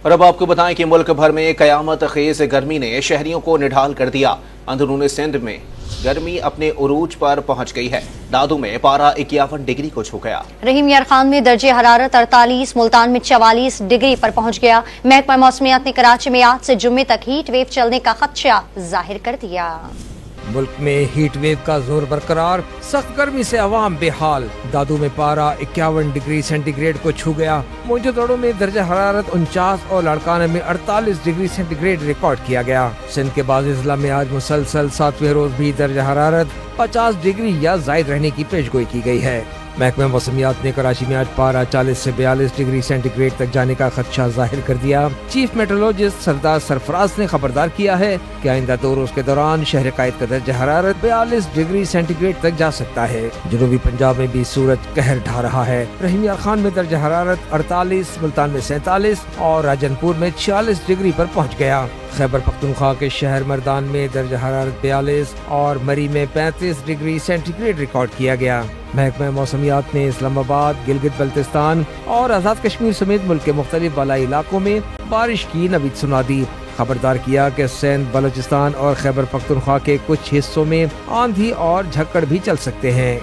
اور اب آپ کو بتائیں کہ ملک بھر میں قیامت خیز گرمی نے شہریوں کو نڈھال کر دیا۔ اندرون سندھ میں گرمی اپنے عروج پر پہنچ گئی ہے۔ دادو میں پارہ 51 ڈگری کو چھو گیا۔ رحیم یار خان میں درجہ حرارت 48، ملتان میں 44 ڈگری پر پہنچ گیا۔ محکمہ موسمیات نے کراچی میں آج سے جمعے تک ہیٹ ویو چلنے کا خدشہ ظاہر کر دیا۔ ملک میں ہیٹ ویو کا زور برقرار، سخت گرمی سے عوام بے حال۔ دادو میں پارہ 51 ڈگری سینٹی گریڈ کو چھو گیا۔ موجودہ میں درجہ حرارت 49 اور لاڑکانہ میں 48 ڈگری سینٹی گریڈ ریکارڈ کیا گیا۔ سندھ کے بعض اضلاع میں آج مسلسل 7ویں روز بھی درجہ حرارت 50 ڈگری یا زائد رہنے کی پیشگوئی کی گئی ہے۔ محکمہ موسمیات نے کراچی میں آج پارہ 40 سے 42 ڈگری سینٹی گریڈ تک جانے کا خدشہ ظاہر کر دیا۔ چیف میٹرولوجسٹ سردار سرفراز نے خبردار کیا ہے کہ آئندہ 2 روز کے دوران شہر قائد کا درجہ حرارت 42 ڈگری سینٹی گریڈ تک جا سکتا ہے۔ جنوبی پنجاب میں بھی سورج قہر ڈھا رہا ہے۔ رحیم یار خان میں درجہ حرارت 48، ملتان میں 47 اور راجن پور میں 46 ڈگری پر پہنچ گیا۔ خیبر پختونخوا کے شہر مردان میں درجہ حرارت 42 اور مری میں 35 ڈگری سینٹی گریڈ ریکارڈ کیا گیا۔ محکمہ موسمیات نے اسلام آباد، گلگت بلتستان اور آزاد کشمیر سمیت ملک کے مختلف بالائی علاقوں میں بارش کی نوید سنا دی۔ خبردار کیا کہ سندھ، بلوچستان اور خیبر پختونخوا کے کچھ حصوں میں آندھی اور جھکڑ بھی چل سکتے ہیں۔